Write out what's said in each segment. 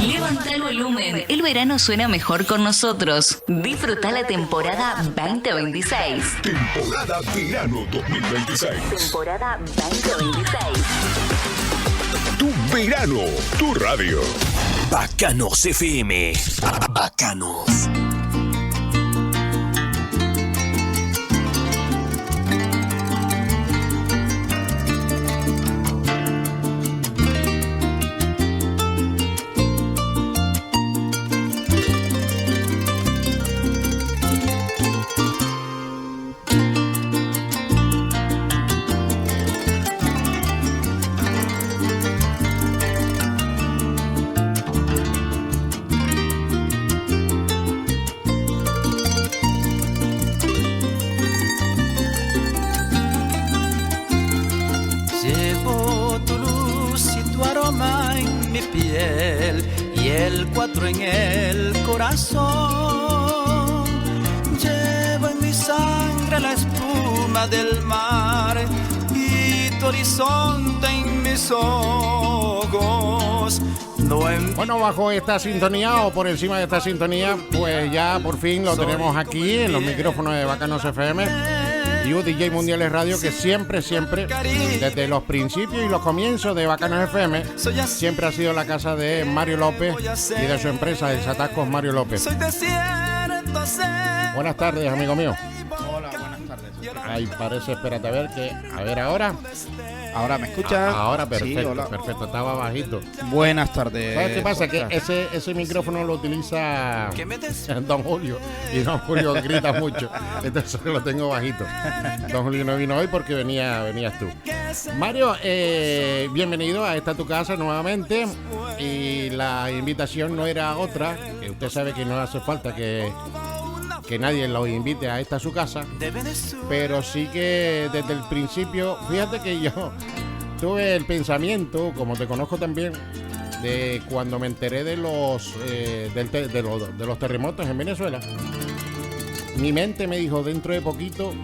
Levanta el volumen. El verano suena mejor con nosotros. Disfruta la temporada 2026. Temporada Verano 2026. Temporada 2026. Tu verano, tu radio. Bacanos FM. Bacanos. Y el 4 en el corazón. Llevo en mi sangre la espuma del mar y tu horizonte en mis ojos. Bueno, bajo esta sintonía o por encima de esta sintonía, pues ya por fin lo tenemos aquí en los micrófonos de Bacanos FM y DJ Mundiales Radio, que siempre, desde los principios y los comienzos de Bacanos FM, siempre ha sido la casa de Mario López y de su empresa, Desatascos Mario López. Buenas tardes, amigo mío. Hola, buenas tardes. Ahí parece, espérate, a ver ahora. ¿Ahora me escuchas? Ahora perfecto, sí, hola. Perfecto, estaba bajito. Buenas tardes. ¿Sabes qué pasa? Que ese micrófono lo utiliza Don Julio y Don Julio grita mucho, entonces lo tengo bajito. Don Julio no vino hoy porque venías tú. Mario, bienvenido a esta tu casa nuevamente, y la invitación no era otra, que usted sabe que no hace falta que nadie lo invite a esta su casa, pero sí que desde el principio, fíjate que yo tuve el pensamiento, como te conozco también, de cuando me enteré de los terremotos en Venezuela. Mi mente me dijo, dentro de poquito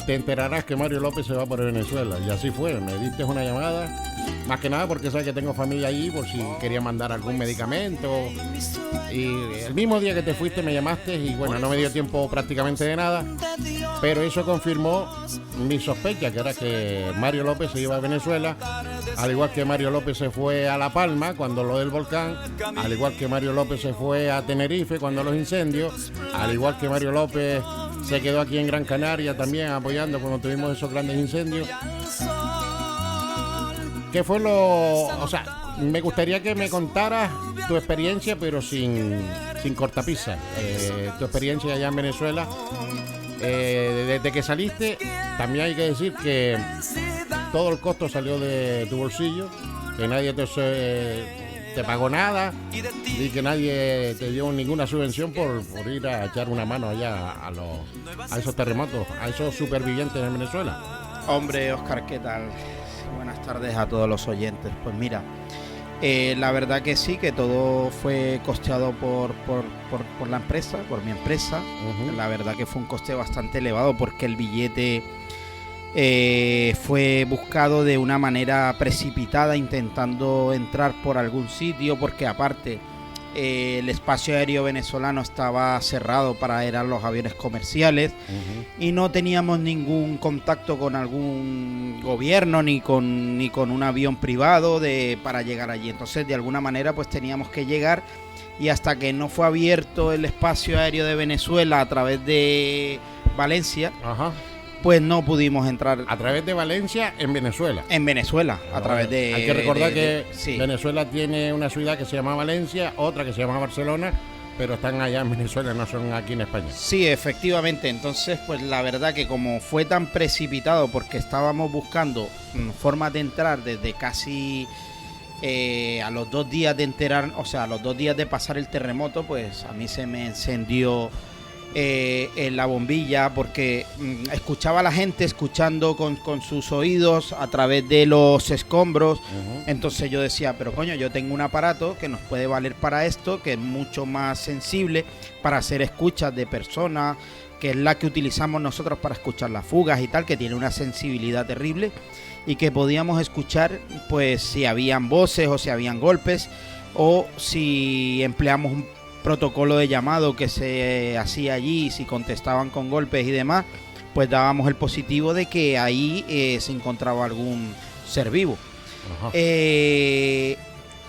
te enterarás que Mario López se va por Venezuela, y así fue. Me diste una llamada, más que nada porque sabes que tengo familia allí, por si quería mandar algún medicamento, y el mismo día que te fuiste me llamaste, y bueno, no me dio tiempo prácticamente de nada, pero eso confirmó mi sospecha, que era que Mario López se iba a Venezuela, al igual que Mario López se fue a La Palma cuando lo del volcán, al igual que Mario López se fue a Tenerife cuando los incendios, al igual que Mario López se quedó aquí en Gran Canaria también apoyando cuando tuvimos esos grandes incendios. ¿Qué fue o sea, me gustaría que me contaras tu experiencia, pero sin cortapisa, tu experiencia allá en Venezuela, desde que saliste? También hay que decir que todo el costo salió de tu bolsillo, que nadie te pagó nada y que nadie te dio ninguna subvención por ir a echar una mano allá a esos terremotos, a esos supervivientes en Venezuela. Hombre, Óscar, ¿qué tal? Buenas tardes a todos los oyentes. Pues mira, la verdad que sí, que todo fue costeado por la empresa, por mi empresa. Uh-huh. La verdad que fue un coste bastante elevado porque el billete fue buscado de una manera precipitada, intentando entrar por algún sitio, porque aparte el espacio aéreo venezolano estaba cerrado para eran los aviones comerciales. Uh-huh. Y no teníamos ningún contacto con algún gobierno ni con un avión privado para llegar allí. Entonces, de alguna manera, pues teníamos que llegar, y hasta que no fue abierto el espacio aéreo de Venezuela a través de Valencia, uh-huh, pues no pudimos entrar. A través de Valencia, en Venezuela. En Venezuela, a través de... Hay que recordar que sí, Venezuela tiene una ciudad que se llama Valencia, otra que se llama Barcelona, pero están allá en Venezuela, no son aquí en España. Sí, efectivamente. Entonces, pues la verdad que como fue tan precipitado, porque estábamos buscando formas de entrar desde casi a los 2 días de enterar, o sea, a los 2 días de pasar el terremoto, pues a mí se me encendió en la bombilla, porque escuchaba a la gente escuchando con sus oídos a través de los escombros. Uh-huh. Entonces yo decía, pero coño, yo tengo un aparato que nos puede valer para esto, que es mucho más sensible para hacer escuchas de personas, que es la que utilizamos nosotros para escuchar las fugas y tal, que tiene una sensibilidad terrible, y que podíamos escuchar pues si habían voces o si habían golpes o si empleamos un protocolo de llamado que se hacía allí, si contestaban con golpes y demás, pues dábamos el positivo de que ahí se encontraba algún ser vivo.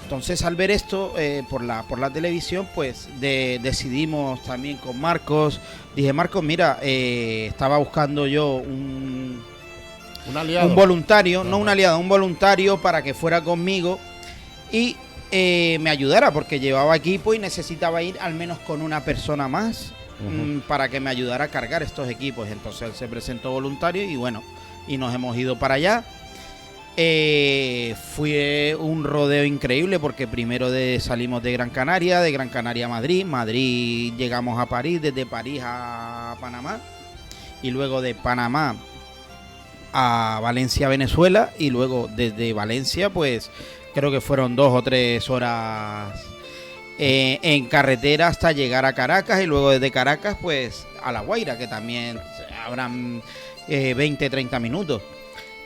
Entonces, al ver esto por la televisión, pues decidimos también con Marcos. Dije, Marcos, mira, estaba buscando yo un voluntario, no un aliado, un voluntario para que fuera conmigo y me ayudara, porque llevaba equipo y necesitaba ir al menos con una persona más para que me ayudara a cargar estos equipos. Entonces él se presentó voluntario y bueno, y nos hemos ido para allá. Fue un rodeo increíble porque primero salimos de Gran Canaria a Madrid llegamos a París, desde París a Panamá y luego de Panamá a Valencia, Venezuela, y luego desde Valencia pues creo que fueron 2 o 3 horas en carretera hasta llegar a Caracas, y luego desde Caracas pues a La Guaira, que también habrán 20-30 minutos.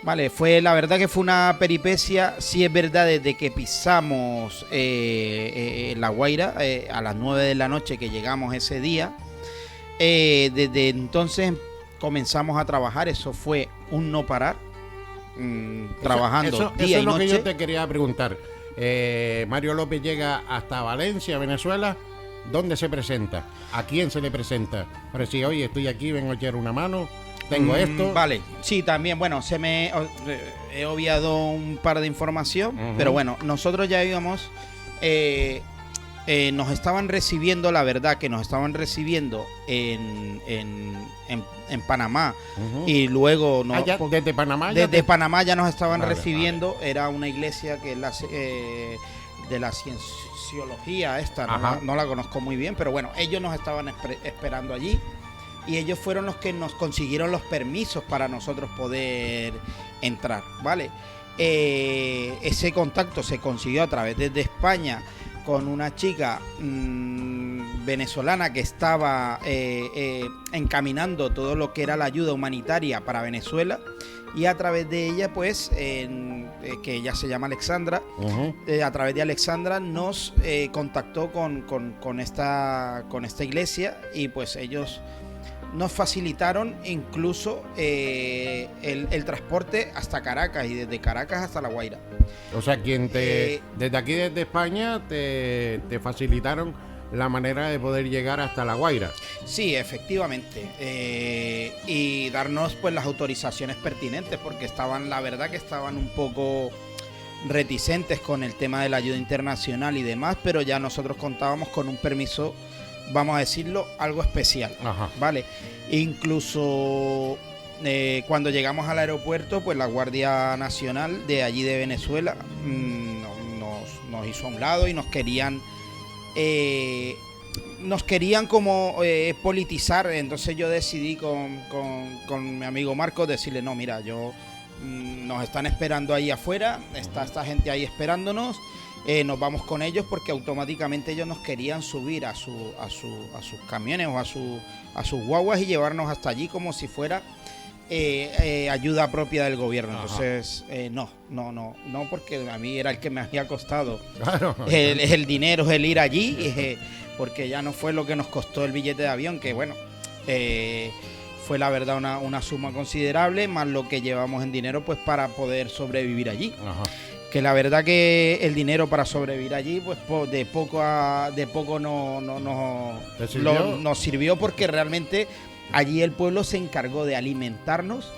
Vale, la verdad que fue una peripecia. Sí es verdad, desde que pisamos La Guaira a las 9 de la noche que llegamos ese día, desde entonces comenzamos a trabajar. Eso fue un no parar, trabajando día y noche. Eso es lo que yo te quería preguntar. Mario López llega hasta Valencia, Venezuela. ¿Dónde se presenta? ¿A quién se le presenta? Para decir, oye, estoy aquí, vengo a echar una mano, tengo esto. Vale, sí, también, bueno, he obviado un par de información, pero bueno, nosotros ya íbamos, nos estaban recibiendo, la verdad que nos estaban recibiendo en Panamá, y luego desde Panamá Panamá ya nos estaban recibiendo. Era una iglesia que es de la cienciología no la conozco muy bien, pero bueno, ellos nos estaban esperando allí. Y ellos fueron los que nos consiguieron los permisos para nosotros poder entrar, ¿vale? Ese contacto se consiguió a través de España con una chica venezolana que estaba encaminando todo lo que era la ayuda humanitaria para Venezuela, y a través de ella, pues, que ella se llama Alexandra, a través de Alexandra nos contactó con esta iglesia, y pues ellos nos facilitaron incluso el transporte hasta Caracas, y desde Caracas hasta La Guaira. O sea, desde aquí, desde España, te facilitaron la manera de poder llegar hasta La Guaira. Sí, efectivamente. Y darnos pues las autorizaciones pertinentes, porque la verdad que estaban un poco reticentes con el tema de la ayuda internacional y demás, pero ya nosotros contábamos con un permiso, vamos a decirlo, algo especial. Vale. Incluso cuando llegamos al aeropuerto, pues la Guardia Nacional de allí de Venezuela nos hizo a un lado y nos querían como politizar. Entonces yo decidí con mi amigo Marcos decirle, no, mira, nos están esperando ahí afuera, está esta gente ahí esperándonos. Nos vamos con ellos, porque automáticamente ellos nos querían subir a sus camiones o a sus guaguas y llevarnos hasta allí como si fuera ayuda propia del gobierno. Entonces no, porque a mí era el que me había costado el dinero, el ir allí, porque ya no fue lo que nos costó el billete de avión, que bueno, fue la verdad una suma considerable, más lo que llevamos en dinero pues para poder sobrevivir allí. Que la verdad que el dinero para sobrevivir allí, pues de poco nos sirvió, porque realmente allí el pueblo se encargó de alimentarnos.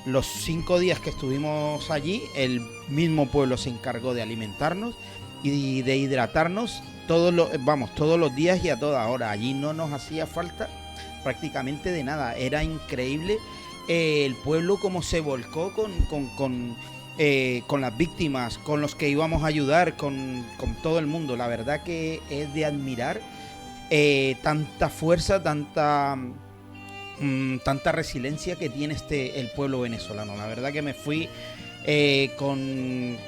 Los 5 días que estuvimos allí, el mismo pueblo se encargó de alimentarnos y de hidratarnos todos los días y a toda hora. Allí no nos hacía falta prácticamente de nada. Era increíble el pueblo como se volcó con las víctimas, con los que íbamos a ayudar, con todo el mundo. La verdad que es de admirar tanta fuerza, tanta resiliencia que tiene el pueblo venezolano. La verdad que me fui con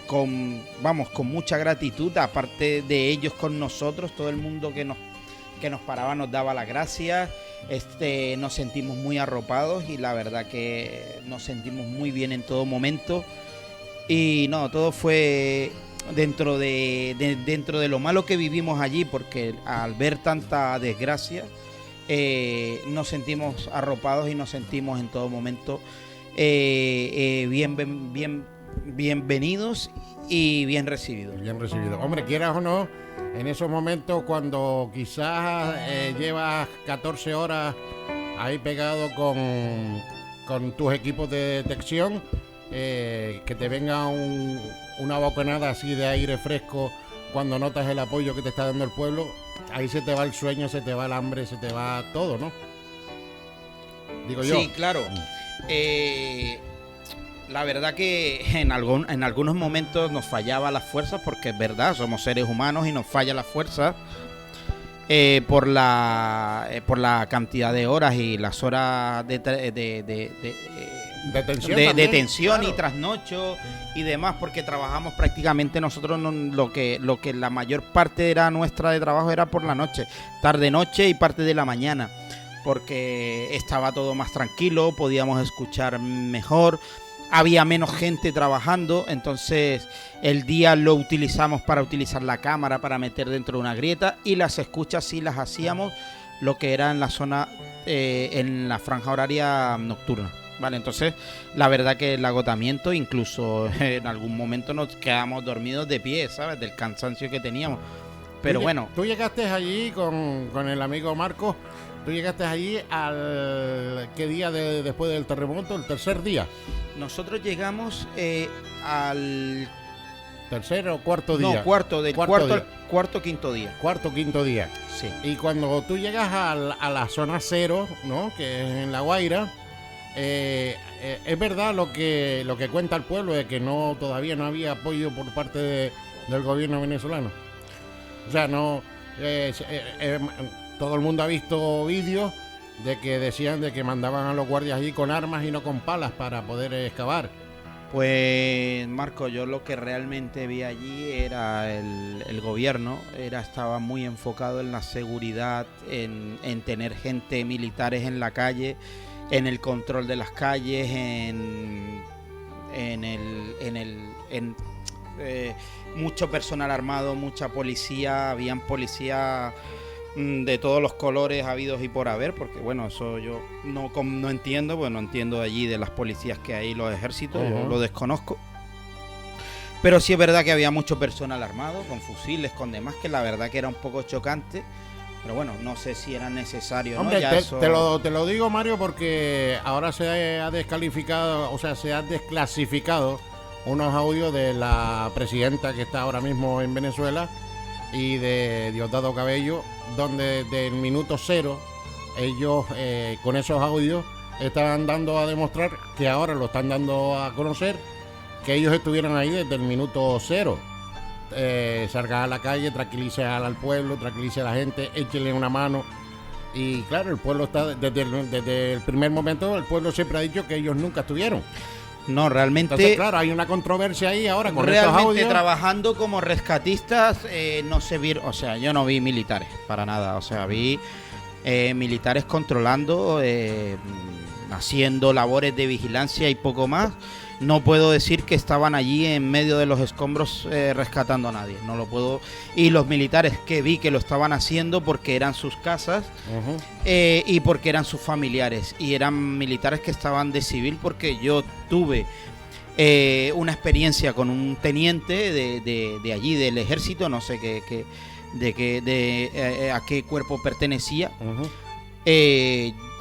mucha gratitud, aparte de ellos con nosotros. Todo el mundo que nos paraba nos daba las gracias. Nos sentimos muy arropados, y la verdad que nos sentimos muy bien en todo momento. Y no, todo fue dentro de lo malo que vivimos allí, porque al ver tanta desgracia, nos sentimos arropados y nos sentimos en todo momento bienvenidos y bien recibidos. Bien recibido. Hombre, quieras o no, en esos momentos cuando quizás llevas 14 horas ahí pegado con tus equipos de detección, que te venga una bocanada así de aire fresco cuando notas el apoyo que te está dando el pueblo, ahí se te va el sueño, se te va el hambre, se te va todo, ¿no? Digo yo. Sí, claro. La verdad que en algunos momentos nos fallaba las fuerzas, porque es verdad, somos seres humanos y nos falla la fuerza por la cantidad de horas y las horas de tensión, claro, y trasnocho y demás, porque trabajamos prácticamente nosotros lo que la mayor parte era nuestra de trabajo era por la noche, tarde noche y parte de la mañana, porque estaba todo más tranquilo, podíamos escuchar mejor, había menos gente trabajando, entonces el día lo utilizamos para utilizar la cámara para meter dentro de una grieta, y las escuchas sí las hacíamos lo que era en la zona, en la franja horaria nocturna. Vale, entonces la verdad que el agotamiento, incluso en algún momento nos quedamos dormidos de pie, ¿sabes? Del cansancio que teníamos. Pero bueno. Tú llegaste allí con el amigo Marcos, tú llegaste allí ¿qué día después del terremoto? ¿El tercer día? Nosotros llegamos al... ¿Tercer o cuarto día? No, cuarto, quinto día. Cuarto, quinto día. Sí. Y cuando tú llegas a la zona cero, ¿no? Que es en La Guaira, es verdad lo que cuenta el pueblo, de que todavía no había apoyo por parte del gobierno venezolano. O sea, todo el mundo ha visto vídeos de que decían de que mandaban a los guardias allí con armas y no con palas para poder excavar. Pues Marco, yo lo que realmente vi allí era el gobierno, estaba muy enfocado en la seguridad, en tener gente, militares en la calle, en el control de las calles, mucho personal armado, mucha policía, habían policías de todos los colores habidos y por haber, porque bueno, eso yo no entiendo, pues no entiendo allí de las policías que hay, los ejércitos, yo lo desconozco. Pero sí es verdad que había mucho personal armado, con fusiles, con demás, que la verdad que era un poco chocante. Pero bueno, no sé si era necesario, hombre, ¿no? Ya te lo digo, Mario, porque ahora se ha descalificado, o sea, se ha desclasificado unos audios de la presidenta que está ahora mismo en Venezuela y de Diosdado Cabello, donde desde el minuto cero ellos con esos audios estaban dando a demostrar, que ahora lo están dando a conocer, que ellos estuvieron ahí desde el minuto cero. Salga a la calle, tranquilice al pueblo, tranquilice a la gente, échele una mano. Y claro, el pueblo está desde el primer momento, el pueblo siempre ha dicho que ellos nunca estuvieron. No, realmente. Entonces, claro, hay una controversia ahí ahora con estos realmente audios. Trabajando como rescatistas, no se vieron, o sea, yo no vi militares para nada, o sea, vi militares controlando, haciendo labores de vigilancia y poco más. No puedo decir que estaban allí en medio de los escombros rescatando a nadie, no lo puedo. Y los militares que vi que lo estaban haciendo porque eran sus casas, y porque eran sus familiares, y eran militares que estaban de civil, porque yo tuve una experiencia con un teniente de allí del ejército, no sé a qué cuerpo pertenecía.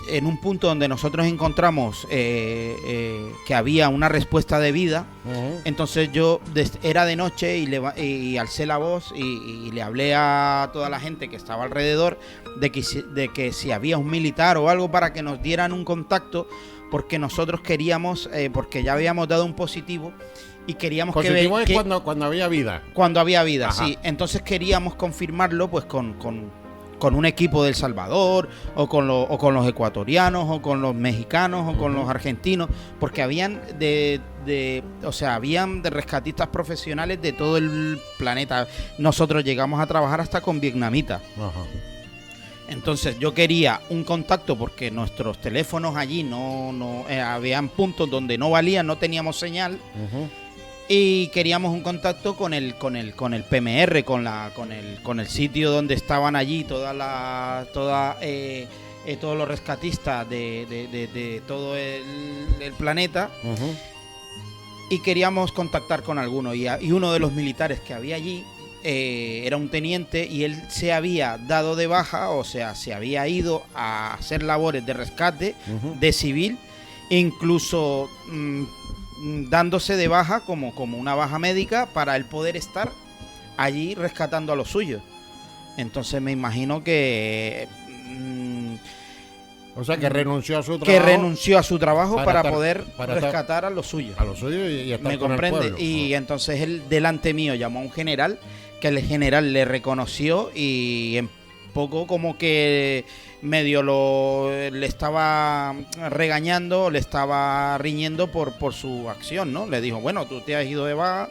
En un punto donde nosotros encontramos que había una respuesta de vida, entonces yo era de noche y alcé la voz y le hablé a toda la gente que estaba alrededor de que si había un militar o algo para que nos dieran un contacto, porque nosotros queríamos, porque ya habíamos dado un positivo y queríamos positivo es cuando había vida. Cuando había vida, ajá, sí. Entonces queríamos confirmarlo pues con un equipo del Salvador, o con los ecuatorianos, o con los mexicanos, o con los argentinos, porque habían habían de rescatistas profesionales de todo el planeta. Nosotros llegamos a trabajar hasta con vietnamitas. Ajá. Entonces yo quería un contacto, porque nuestros teléfonos allí no habían puntos donde no valían, no teníamos señal. Y queríamos un contacto con el PMR, con el sitio donde estaban allí todos los rescatistas de todo el planeta. Ujú. Y queríamos contactar con alguno. Y uno de los militares que había allí era un teniente y él se había dado de baja, o sea, se había ido a hacer labores de rescate de civil, incluso dándose de baja como una baja médica para él poder estar allí rescatando a los suyos. Entonces me imagino que O sea, que renunció a su trabajo. que renunció a su trabajo para estar- poder para estar- rescatar a los suyos. a lo suyo y estar ¿Me con el comprende? pueblo. Y entonces él delante mío llamó a un general, que el general le reconoció y en poco como que medio le estaba regañando, le estaba riñendo por su acción, ¿no? Le dijo, bueno, tú te has ido de baja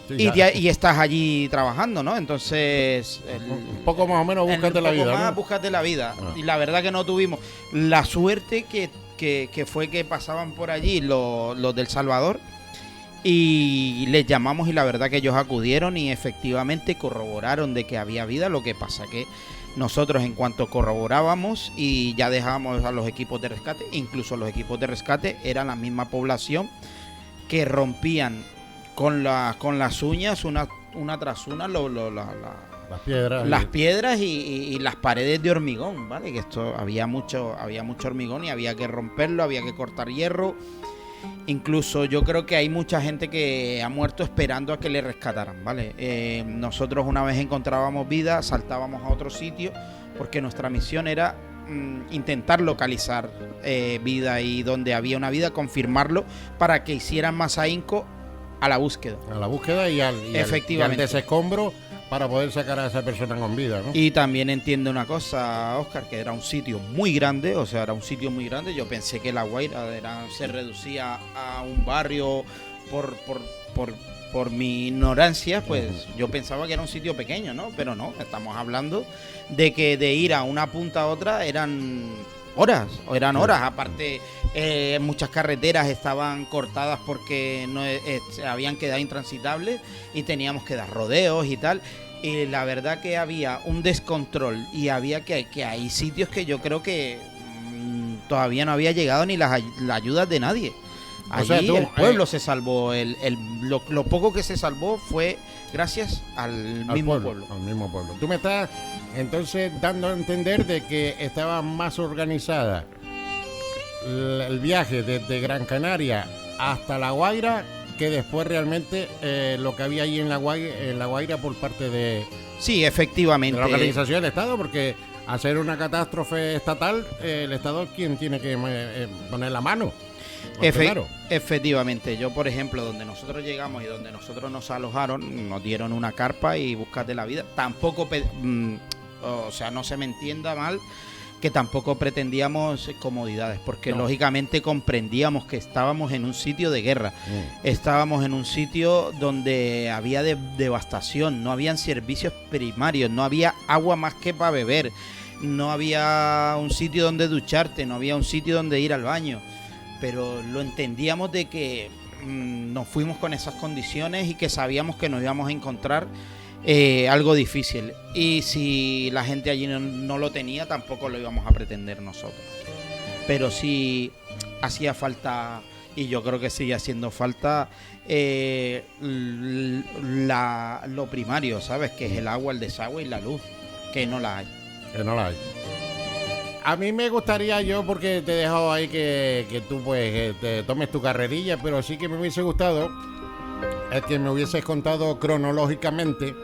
Sí, y, ya. y estás allí trabajando, ¿no? Entonces... Un poco más o menos búscate un la poco vida, más, ¿no? búscate la vida. Ah. Y la verdad que no tuvimos la suerte que fue que pasaban por allí los del Salvador y les llamamos y la verdad que ellos acudieron y efectivamente corroboraron de que había vida. Lo que pasa que nosotros en cuanto corroborábamos y ya dejábamos a los equipos de rescate, incluso los equipos de rescate eran la misma población que rompían con las uñas una tras una Las piedras. las piedras y las paredes de hormigón, ¿vale? Que esto había mucho hormigón y había que romperlo, había que cortar hierro. Incluso yo creo que hay mucha gente que ha muerto esperando a que le rescataran, ¿vale? Nosotros una vez encontrábamos vida, saltábamos a otro sitio, porque nuestra misión era intentar localizar vida y donde había una vida, confirmarlo para que hicieran más ahínco a la búsqueda. A la búsqueda y al Efectivamente. desescombro para poder sacar a esa persona con vida, ¿no? Y también entiendo una cosa, Óscar, que era un sitio muy grande, o sea, era un sitio muy grande. Yo pensé que La Guaira se reducía a un barrio por mi ignorancia, pues yo pensaba que era un sitio pequeño, ¿no? Pero no, estamos hablando de que de ir a una punta a otra eran horas. Aparte, muchas carreteras estaban cortadas porque no habían quedado intransitables y teníamos que dar rodeos y tal. Y la verdad que había un descontrol y había que hay sitios que yo creo que todavía no había llegado ni las ayudas de nadie. O sea, Allí tú, el pueblo se salvó, lo poco que se salvó fue gracias al mismo pueblo. Al mismo pueblo. Tú me estás entonces dando a entender de que estaba más organizada el viaje desde Gran Canaria hasta La Guaira que después realmente lo que había ahí en La Guaira por parte de Sí, efectivamente. la organización del Estado, porque hacer una catástrofe estatal, el Estado es quien tiene que poner la mano. Claro. Efectivamente, yo por ejemplo, donde nosotros llegamos y donde nosotros nos alojaron, nos dieron una carpa y búscate la vida. Tampoco, o sea, no se me entienda mal, que tampoco pretendíamos comodidades, porque No. lógicamente comprendíamos que estábamos en un sitio de guerra, estábamos en un sitio donde había devastación, no habían servicios primarios, no había agua más que para beber, no había un sitio donde ducharte, no había un sitio donde ir al baño. Pero lo entendíamos de que nos fuimos con esas condiciones y que sabíamos que nos íbamos a encontrar algo difícil. Y si la gente allí no lo tenía, tampoco lo íbamos a pretender nosotros. Pero sí hacía falta, y yo creo que sigue haciendo falta, lo primario, ¿sabes? Que es el agua, el desagüe y la luz, que no la hay. Que no la hay. A mí me gustaría yo, porque te he dejado ahí que tú pues te tomes tu carrerilla, pero sí que me hubiese gustado es que me hubieses contado cronológicamente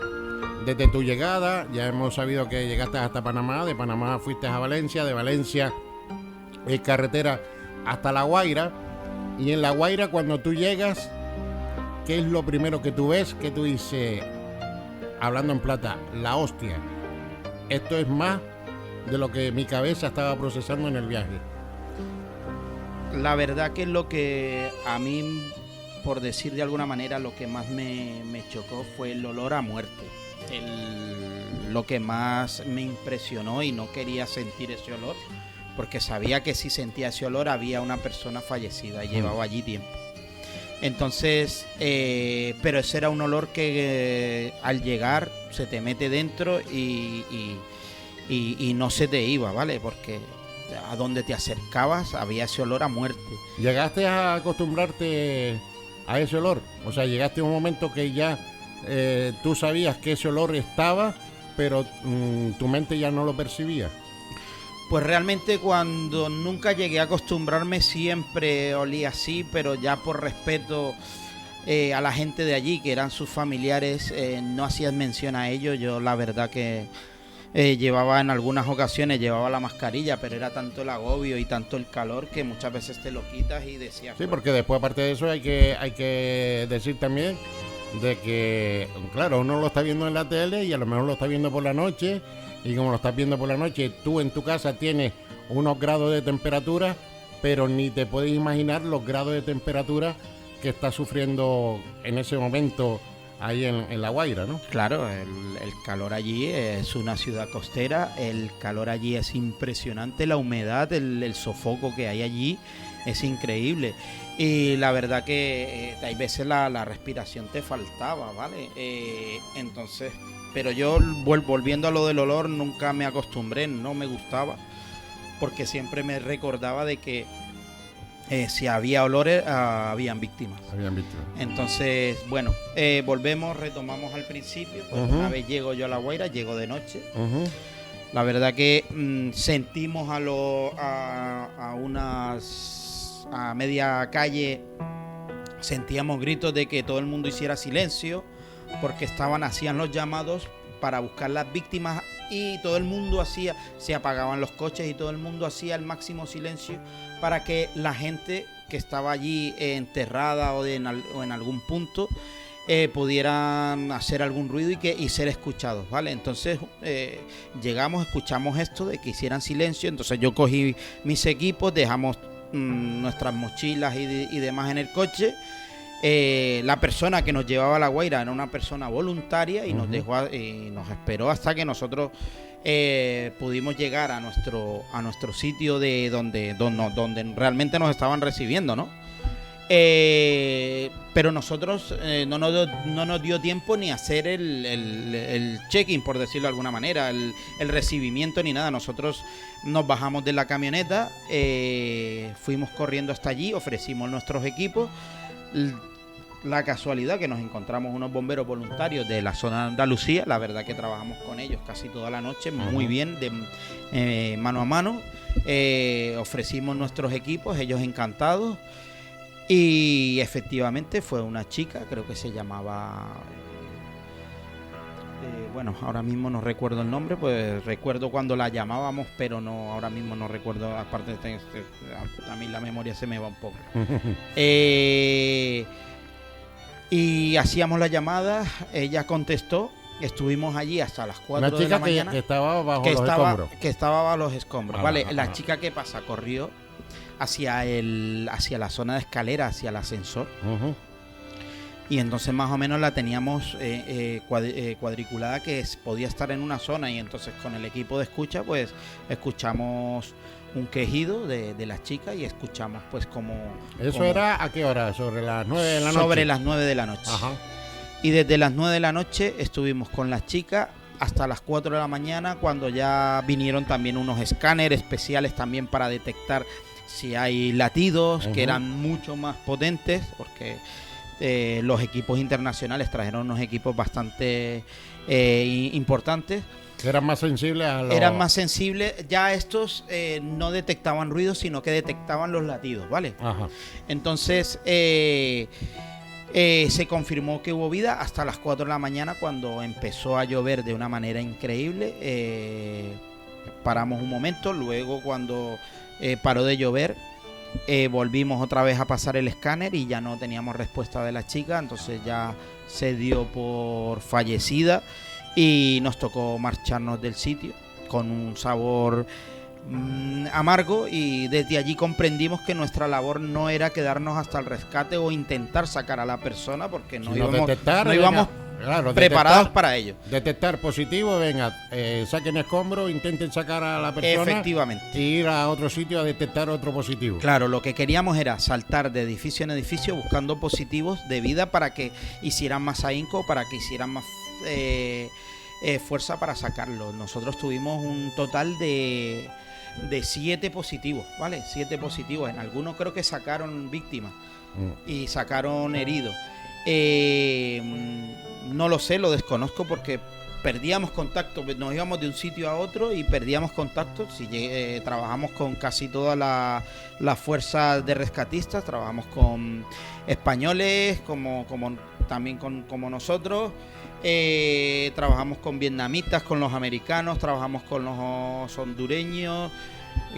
desde tu llegada. Ya hemos sabido que llegaste hasta Panamá, de Panamá fuiste a Valencia, de Valencia carretera hasta La Guaira, y en La Guaira cuando tú llegas, ¿qué es lo primero que tú ves? Que tú dices, hablando en plata, la hostia, esto es más de lo que mi cabeza estaba procesando en el viaje. La verdad que es lo que a mí, por decir de alguna manera, lo que más me chocó fue el olor a muerte. Lo que más me impresionó, y no quería sentir ese olor, porque sabía que si sentía ese olor había una persona fallecida y llevaba allí tiempo. Entonces, pero ese era un olor que al llegar se te mete dentro y no se te iba, ¿vale? Porque a donde te acercabas había ese olor a muerte. ¿Llegaste a acostumbrarte a ese olor? O sea, llegaste a un momento que ya tú sabías que ese olor estaba, pero tu mente ya no lo percibía. Pues realmente cuando nunca llegué a acostumbrarme siempre olía así, pero ya por respeto a la gente de allí, que eran sus familiares, no hacían mención a ello. Yo la verdad que llevaba en algunas ocasiones, llevaba la mascarilla, pero era tanto el agobio y tanto el calor que muchas veces te lo quitas y decías... Sí, porque después aparte de eso hay que decir también de que, claro, uno lo está viendo en la tele y a lo mejor lo está viendo por la noche, y como lo estás viendo por la noche, tú en tu casa tienes unos grados de temperatura, pero ni te puedes imaginar los grados de temperatura que está sufriendo en ese momento ahí en La Guaira, ¿no? Claro, el calor allí es una ciudad costera, el calor allí es impresionante, la humedad, el sofoco que hay allí es increíble. Y la verdad que hay veces la respiración te faltaba, ¿vale? Entonces, pero yo volviendo a lo del olor, nunca me acostumbré, no me gustaba, porque siempre me recordaba de que si había olores, habían víctimas. Entonces, bueno, retomamos al principio. Pues una vez llego yo a La Guaira, llego de noche. La verdad que sentimos a media calle, sentíamos gritos de que todo el mundo hiciera silencio, porque hacían los llamados para buscar las víctimas, y todo el mundo se apagaban los coches y todo el mundo hacía el máximo silencio para que la gente que estaba allí enterrada o en algún punto pudieran hacer algún ruido y ser escuchados, ¿vale? Entonces llegamos, escuchamos esto de que hicieran silencio. Entonces yo cogí mis equipos, dejamos nuestras mochilas y demás en el coche. La persona que nos llevaba a La Guaira era una persona voluntaria y nos dejó y nos esperó hasta que nosotros pudimos llegar a nuestro sitio de donde realmente nos estaban recibiendo, ¿no? Pero nosotros no nos dio tiempo ni hacer el check-in, por decirlo de alguna manera, el recibimiento ni nada. Nosotros nos bajamos de la camioneta, fuimos corriendo hasta allí, ofrecimos nuestros equipos. La casualidad que nos encontramos unos bomberos voluntarios de la zona de Andalucía. La verdad que trabajamos con ellos casi toda la noche, muy bien, mano a mano. Ofrecimos nuestros equipos, ellos encantados. Y efectivamente fue una chica, creo que se llamaba... bueno, ahora mismo no recuerdo el nombre, pues recuerdo cuando la llamábamos, pero no, ahora mismo no recuerdo, aparte a mí la memoria se me va un poco. Y hacíamos la llamada, ella contestó, estuvimos allí hasta las 4 de la mañana. Que estaba bajo los escombros. Que estaba bajo los escombros, ¿vale? La chica, chica, ¿qué pasa? Corrió hacia la zona de escalera, hacia el ascensor. Y entonces más o menos la teníamos cuadriculada, que podía estar en una zona, y entonces con el equipo de escucha pues escuchamos un quejido de la chica y escuchamos pues como... ¿Eso era a qué hora? ¿Sobre las 9 de la noche? Sobre las 9 de la noche. Ajá. Y desde las 9 de la noche estuvimos con la chica hasta las 4 de la mañana, cuando ya vinieron también unos escáneres especiales también para detectar si hay latidos, que eran mucho más potentes, porque... los equipos internacionales trajeron unos equipos bastante importantes. Eran más sensibles a los... Eran más sensibles. Ya estos no detectaban ruidos, sino que detectaban los latidos, ¿vale? Ajá. Entonces se confirmó que hubo vida hasta las 4 de la mañana, cuando empezó a llover de una manera increíble. Paramos un momento, luego cuando paró de llover, volvimos otra vez a pasar el escáner y ya no teníamos respuesta de la chica, entonces ya se dio por fallecida y nos tocó marcharnos del sitio con un sabor amargo, y desde allí comprendimos que nuestra labor no era quedarnos hasta el rescate o intentar sacar a la persona, porque no íbamos Claro, preparados para ello. Detectar positivo, venga, saquen escombros, intenten sacar a la persona. Efectivamente. Y ir a otro sitio a detectar otro positivo. Claro, lo que queríamos era saltar de edificio en edificio buscando positivos de vida para que hicieran más ahínco, para que hicieran más fuerza para sacarlo. Nosotros tuvimos un total de 7 positivos, ¿vale? 7 positivos. En algunos creo que sacaron víctimas y sacaron heridos. No lo sé, lo desconozco porque perdíamos contacto, nos íbamos de un sitio a otro y perdíamos contacto. Trabajamos con casi todas las fuerzas de rescatistas, trabajamos con españoles también como nosotros, trabajamos con vietnamitas, con los americanos, trabajamos con los hondureños,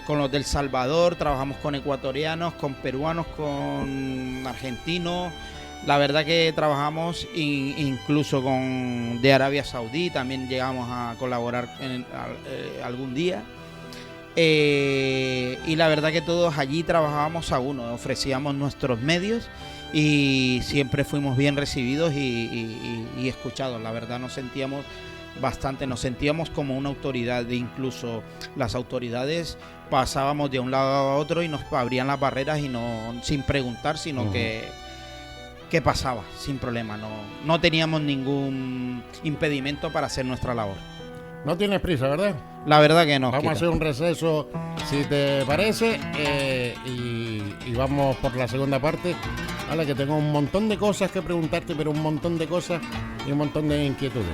con los del Salvador, trabajamos con ecuatorianos, con peruanos, con argentinos. La verdad que trabajamos incluso con de Arabia Saudí, también llegamos a colaborar algún día. Y la verdad que todos allí trabajábamos a uno, ofrecíamos nuestros medios y siempre fuimos bien recibidos y escuchados. La verdad nos sentíamos como una autoridad, incluso las autoridades pasábamos de un lado a otro y nos abrían las barreras y no sin preguntar, sino que pasaba sin problema, no teníamos ningún impedimento para hacer nuestra labor. No tienes prisa, ¿verdad? La verdad que no. Vamos a hacer un receso, si te parece, y vamos por la segunda parte. Vale, que tengo un montón de cosas que preguntarte, pero un montón de cosas y un montón de inquietudes.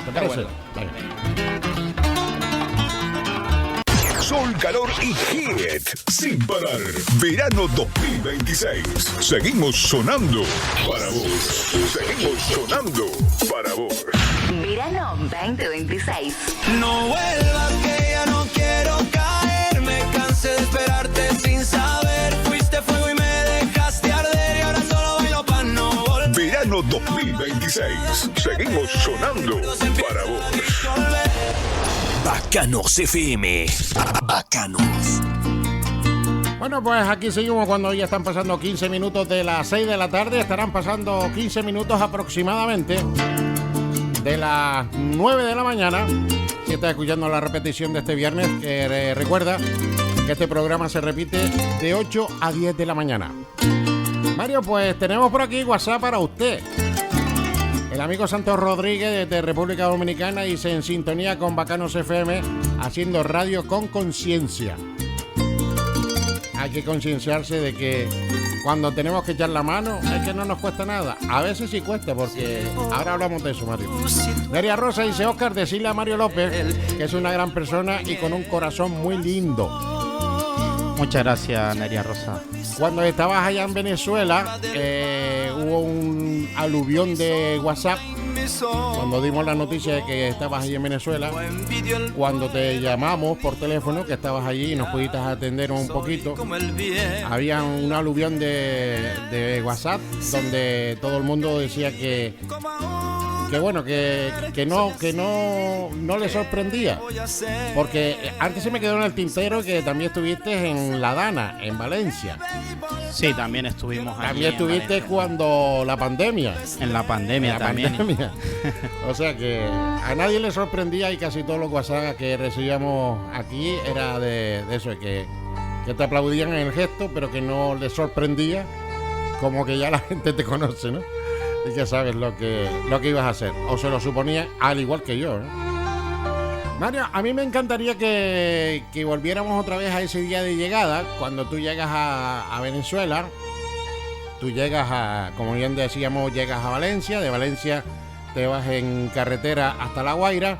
¿Te parece? Vale. Sol, calor y hit sin parar. Verano 2026. Seguimos sonando para vos. Seguimos sonando para vos. Verano 2026. No vuelvas que ya no quiero caer. Me cansé de esperarte sin saber. Fuiste fuego y me dejaste arder. Y ahora solo bailo pa' no volver. Verano 2026. Seguimos sonando para vos. Bacanos FM. Bacanos. Bueno, pues aquí seguimos cuando ya están pasando 15 minutos de las 6 de la tarde. Estarán pasando 15 minutos aproximadamente de las 9 de la mañana. Si estás escuchando la repetición de este viernes, que recuerda que este programa se repite de 8 a 10 de la mañana. Mario, pues tenemos por aquí WhatsApp para usted. El amigo Santos Rodríguez de República Dominicana dice: en sintonía con Bacanos FM, haciendo radio con conciencia. Hay que concienciarse de que cuando tenemos que echar la mano es que no nos cuesta nada. A veces sí cuesta, porque ahora hablamos de eso, Mario. Neria Rosa dice: Óscar, decirle a Mario López que es una gran persona y con un corazón muy lindo. Muchas gracias, Neria Rosa. Cuando estabas allá en Venezuela, hubo un aluvión de WhatsApp. Cuando dimos la noticia de que estabas allí en Venezuela, cuando te llamamos por teléfono, que estabas allí y nos pudiste atender un poquito, había un aluvión de WhatsApp donde todo el mundo decía que no le sorprendía, porque antes se me quedó en el tintero que también estuviste en La Dana, en Valencia. Sí, también estuvimos allí. También estuviste cuando la pandemia. En la pandemia también. O sea que a nadie le sorprendía y casi todos los WhatsApp que recibíamos aquí era de eso, que te aplaudían en el gesto, pero que no les sorprendía, como que ya la gente te conoce, ¿no? Y que sabes lo que ibas a hacer, o se lo suponía, al igual que yo, ¿no? Mario, a mí me encantaría que volviéramos otra vez a ese día de llegada, cuando tú llegas a Venezuela. Tú llegas como bien decíamos, llegas a Valencia, de Valencia te vas en carretera hasta La Guaira.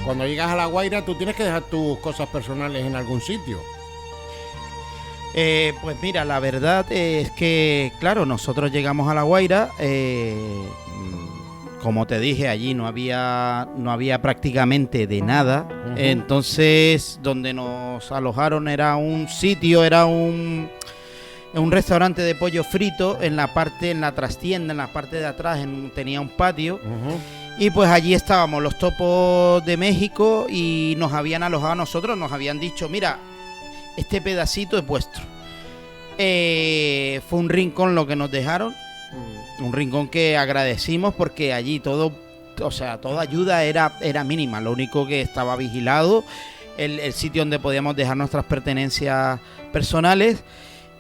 Cuando llegas a La Guaira, tú tienes que dejar tus cosas personales en algún sitio. Pues mira, la verdad es que, claro, nosotros llegamos a La Guaira, como te dije, allí no había prácticamente de nada. Uh-huh. Entonces, donde nos alojaron era un sitio, era un restaurante de pollo frito en la trastienda, en la parte de atrás tenía un patio. Uh-huh. Y pues allí estábamos los topos de México y nos habían alojado a nosotros, nos habían dicho: mira, este pedacito es vuestro. Fue un rincón lo que nos dejaron, un rincón que agradecimos, porque allí todo o sea, toda ayuda era mínima. Lo único que estaba vigilado, el sitio donde podíamos dejar nuestras pertenencias personales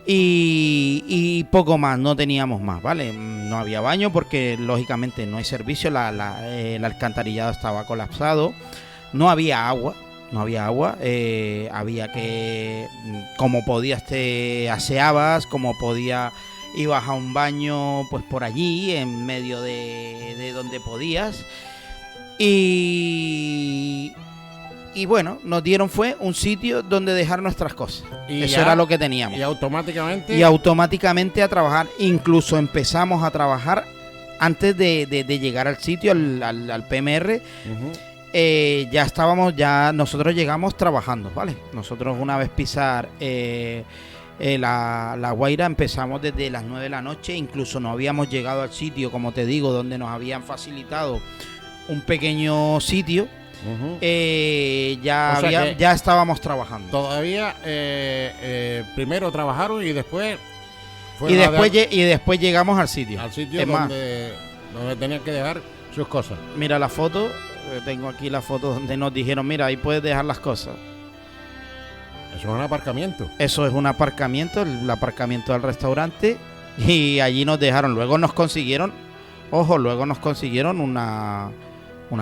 y poco más, no teníamos más, ¿vale? No había baño porque lógicamente no hay servicio, el alcantarillado estaba colapsado, no había agua. Había que, como podías te aseabas, como podía ibas a un baño pues por allí, en medio de donde podías. Y bueno, nos dieron fue un sitio donde dejar nuestras cosas. Y eso ya, era lo que teníamos. Y automáticamente a trabajar, incluso empezamos a trabajar antes de llegar al sitio, al PMR. Nosotros llegamos trabajando, ¿vale? Nosotros una vez pisar la Guaira empezamos desde las 9 de la noche, incluso no habíamos llegado al sitio, como te digo, donde nos habían facilitado un pequeño sitio. Ya estábamos trabajando. Todavía primero trabajaron y después y después llegamos al sitio. Al sitio donde tenían que dejar sus cosas. Mira la foto. Tengo aquí la foto donde nos dijeron, mira, ahí puedes dejar las cosas. Eso es un aparcamiento. Eso es un aparcamiento, el aparcamiento del restaurante. Y allí nos dejaron. Luego nos consiguieron una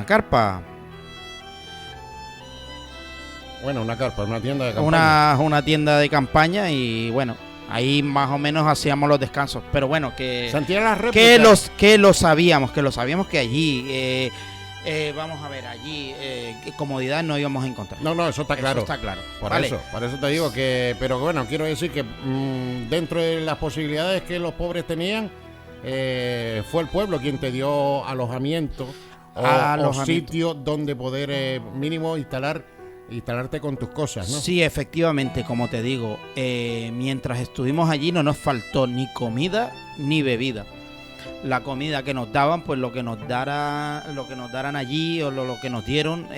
carpa. Bueno, una carpa, una tienda de campaña. Una tienda de campaña y bueno, ahí más o menos hacíamos los descansos. Pero bueno, que lo sabíamos que allí... vamos a ver, allí comodidad no íbamos a encontrar. No, eso está claro. Eso está claro. Por eso te digo que... Pero bueno, quiero decir que dentro de las posibilidades que los pobres tenían, fue el pueblo quien te dio alojamiento o sitio donde poder mínimo instalarte con tus cosas, ¿no? Sí, efectivamente, como te digo, mientras estuvimos allí no nos faltó ni comida ni bebida. La comida que nos daban, pues lo que nos daran allí o lo que nos dieron,